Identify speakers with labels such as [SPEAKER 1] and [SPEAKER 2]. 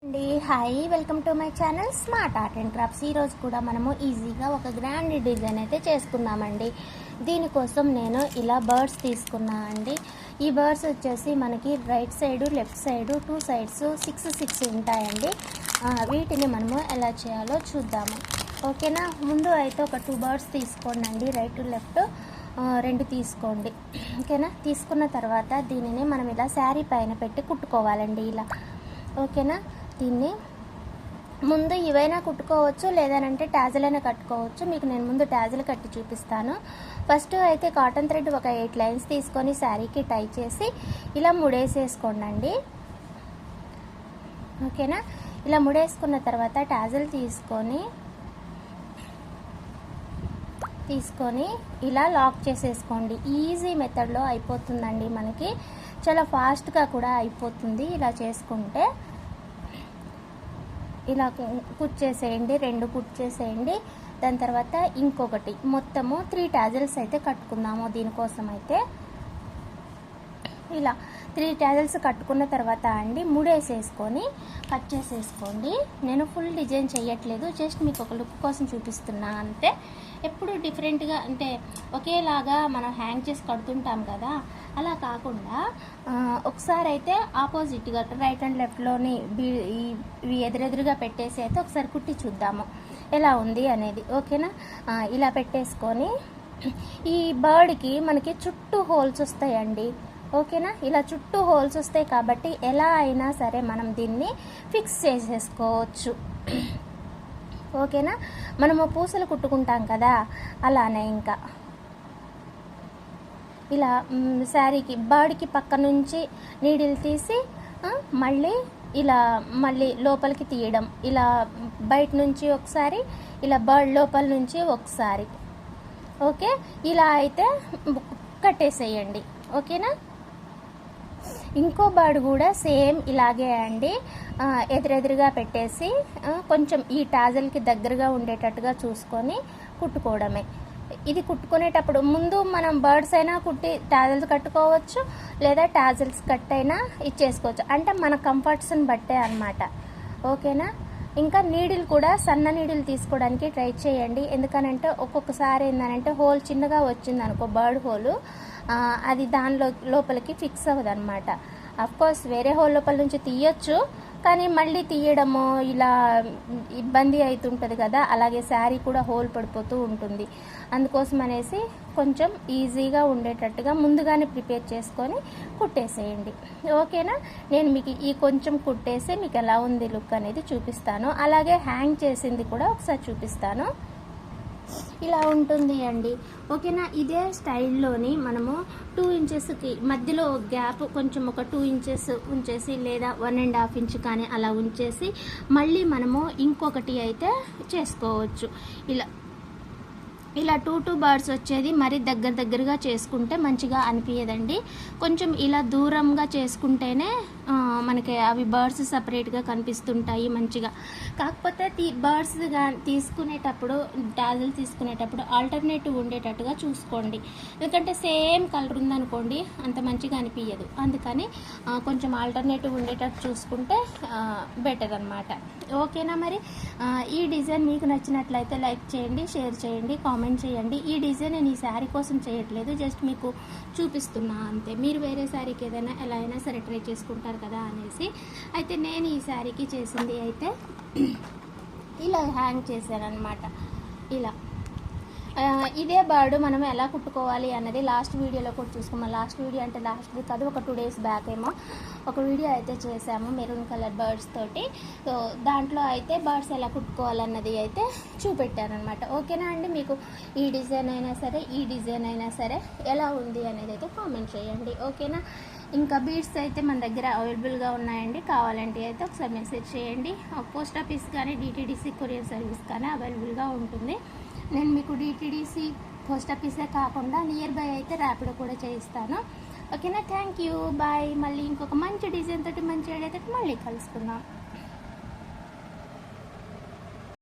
[SPEAKER 1] అండి hi welcome to my channel smart art and crafts. ఈరోజు కూడా మనము ఈజీగా ఒక గ్రాండ్ డిజైన్ అయితే చేసుకుందామండి. దీనికోసం నేను ఇలా బర్డ్స్ తీసుకున్నా అండి. ఈ బర్డ్స్ వచ్చేసి మనకి right side left side 2 sides 6 ఉంటాయండి. వీటిని మనము ఎలా చేయాలో చూద్దాము. ఓకేనా, ముందు అయితే ఒక 2 బర్డ్స్ తీసుకోండి అండి, రైట్ లెఫ్ట్ 2 తీసుకోండి. ఓకేనా, తీసుకున్న తర్వాత దీనిని మనం ఇలా శారీ పైన పెట్టి కుట్టుకోవాలండి ఇలా. ఓకేనా, దీన్ని ముందు ఇవైనా కుట్టుకోవచ్చు, లేదనంటే ట్యాజల్ అయినా కట్టుకోవచ్చు. మీకు నేను ముందు ట్యాజల్ కట్టి చూపిస్తాను. ఫస్ట్ అయితే కాటన్ థ్రెడ్ ఒక 8 లైన్స్ తీసుకొని శారీకి టై చేసి ఇలా ముడేసేసుకోండి. ఓకేనా, ఇలా ముడేసుకున్న తర్వాత ట్యాజల్ తీసుకొని ఇలా లాక్ చేసేసుకోండి. ఈజీ మెథడ్లో అయిపోతుందండి, మనకి చాలా ఫాస్ట్గా కూడా అయిపోతుంది. ఇలా చేసుకుంటే ఇలా కుచ్చేసేయండి, 2 కుచ్చేసేయండి. దాని తర్వాత ఇంకొకటి మొత్తము 3 ట్యాజల్స్ అయితే కట్టుకుందాము. దీనికోసం అయితే ఇలా 3 ట్యాజల్స్ కట్టుకున్న తర్వాత అండి ముడేసేసుకొని కట్ చేసేసుకోండి. నేను ఫుల్ డిజైన్ చేయట్లేదు, జస్ట్ మీకు ఒక లుక్ కోసం చూపిస్తున్నా అంతే. ఎప్పుడు డిఫరెంట్గా అంటే ఒకేలాగా మనం హ్యాంగ్ చేసి కడుతుంటాం కదా, అలా కాకుండా ఒకసారి అయితే ఆపోజిట్గా రైట్ అండ్ లెఫ్ట్లోని ఇవి ఎదురెదురుగా పెట్టేసి అయితే ఒకసారి కుట్టి చూద్దాము ఎలా ఉంది అనేది. ఓకేనా, ఇలా పెట్టేసుకొని ఈ బర్డ్కి మనకి చుట్టూ హోల్స్ వస్తాయండి. ఓకేనా, ఇలా చుట్టూ హోల్స్ వస్తాయి కాబట్టి ఎలా అయినా సరే మనం దీన్ని ఫిక్స్ చేసేసుకోవచ్చు. ఓకేనా, మనము పూసలు కుట్టుకుంటాం కదా, అలానే ఇంకా ఇలా శారీకి బర్డ్కి పక్క నుంచి నీడిల్ తీసి మళ్ళీ లోపలికి తీయడం, ఇలా బయట నుంచి ఒకసారి, ఇలా బర్డ్ లోపల నుంచి ఒకసారి. ఓకే, ఇలా అయితే కట్టేసేయండి. ఓకేనా, ఇంకో బర్డ్ కూడా సేమ్ ఇలాగే అండి, ఎదురెదురుగా పెట్టేసి కొంచెం ఈ టాజల్కి దగ్గరగా ఉండేటట్టుగా చూసుకొని కుట్టుకోవడమే. ఇది కుట్టుకునేటప్పుడు ముందు మనం బర్డ్స్ అయినా కుట్టి టాజల్స్ కట్టుకోవచ్చు, లేదా టాజల్స్ కట్ అయినా ఇచ్చేసుకోవచ్చు, అంటే మన కంఫర్ట్స్ని బట్టే అన్నమాట. ఓకేనా, ఇంకా నీడిల్ కూడా సన్న నీడిల్ తీసుకోవడానికి ట్రై చేయండి. ఎందుకనంటే ఒక్కొక్కసారి ఏంటంటే హోల్ చిన్నగా వచ్చింది అనుకో, బర్డ్ హోలు, అది దానిలో లోపలికి ఫిక్స్ అవ్వదు అనమాట. అఫ్కోర్స్ వేరే హోల్ లోపల నుంచి తీయొచ్చు, కానీ మళ్ళీ తీయడము ఇలా ఇబ్బంది అవుతుంటుంది కదా, అలాగే శారీ కూడా హోల్ పడిపోతూ ఉంటుంది. అందుకోసం అనేసి కొంచెం ఈజీగా ఉండేటట్టుగా ముందుగానే ప్రిపేర్ చేసుకొని కుట్టేసేయండి. ఓకేనా, నేను మీకు ఈ కొంచెం కుట్టేసి మీకు ఎలా ఉంది లుక్ అనేది చూపిస్తాను. అలాగే హ్యాంగ్ చేసింది కూడా ఒకసారి చూపిస్తాను. ఇలా ఉంటుంది అండి. ఓకేనా, ఇదే స్టైల్లోని మనము 2 ఇంచెస్కి మధ్యలో గ్యాప్ కొంచెం ఒక 2 ఇంచెస్ ఉంచేసి, లేదా 1.5 ఇంచ్ కానీ అలా ఉంచేసి మళ్ళీ మనము ఇంకొకటి అయితే చేసుకోవచ్చు. ఇలా 2 బర్డ్స్ వచ్చేది మరి దగ్గరగా చేసుకుంటే మంచిగా అనిపించదండి. కొంచెం ఇలా దూరంగా చేసుకుంటేనే మనకి అవి బర్డ్స్ సపరేట్గా కనిపిస్తుంటాయి మంచిగా. కాకపోతే బర్డ్స్ తీసుకునేటప్పుడు టాజల్ తీసుకునేటప్పుడు ఆల్టర్నేటివ్ ఉండేటట్టుగా చూసుకోండి. ఎందుకంటే సేమ్ కలర్ ఉందనుకోండి అంత మంచిగా అనిపించదు. అందుకని కొంచెం ఆల్టర్నేటివ్ ఉండేటట్టు చూసుకుంటే బెటర్ అనమాట. ఓకేనా, మరి ఈ డిజైన్ మీకు నచ్చినట్లయితే లైక్ చేయండి, షేర్ చేయండి, కామెంట్ చేయండి. ఈ డిజైన్ నేను ఈ శారీ కోసం చేయట్లేదు, జస్ట్ మీకు చూపిస్తున్నా అంతే. మీరు వేరే శారీకి ఏదైనా ఎలా అయినా సరే ట్రై చేసుకుంటారు కదా అనేసి. అయితే నేను ఈ శారీకి చేసింది అయితే ఇలా హ్యాంగ్ చేశాను అనమాట. ఇలా ఇదే బర్డ్ మనం ఎలా కుట్టుకోవాలి అన్నది లాస్ట్ వీడియోలో కూడా చూసుకున్నాం. లాస్ట్ వీడియో అంటే లాస్ట్ వీక్ కాదు, ఒక 2 days బ్యాక్ ఏమో ఒక వీడియో అయితే చేసాము మెరూన్ కలర్ బర్డ్స్ తోటి. సో దాంట్లో అయితే బర్డ్స్ ఎలా కుట్టుకోవాలన్నది అయితే చూపెట్టాను అనమాట. ఓకేనా అండి, మీకు ఈ డిజైన్ అయినా సరే ఎలా ఉంది అనేది అయితే కామెంట్ చేయండి. ఓకేనా, ఇంకా బీడ్స్ అయితే మన దగ్గర అవైలబుల్గా ఉన్నాయండి. కావాలంటే అయితే ఒకసారి మెసేజ్ చేయండి. పోస్ట్ ఆఫీస్ కానీ డిటీడీసీ కొరియర్ సర్వీస్ కానీ అవైలబుల్గా ఉంటుంది. నేను మీకు డిటీడీసీ పోస్ట్ ఆఫీసే కాకుండా నియర్ బై అయితే ర్యాపిడో కూడా చేయిస్తాను. ఓకేనా, థ్యాంక్ యూ, బాయ్. మళ్ళీ ఇంకొక మంచి డిజైన్ తోటి మంచి ఐడియా తోటి మళ్ళీ కలుసుకుందాం.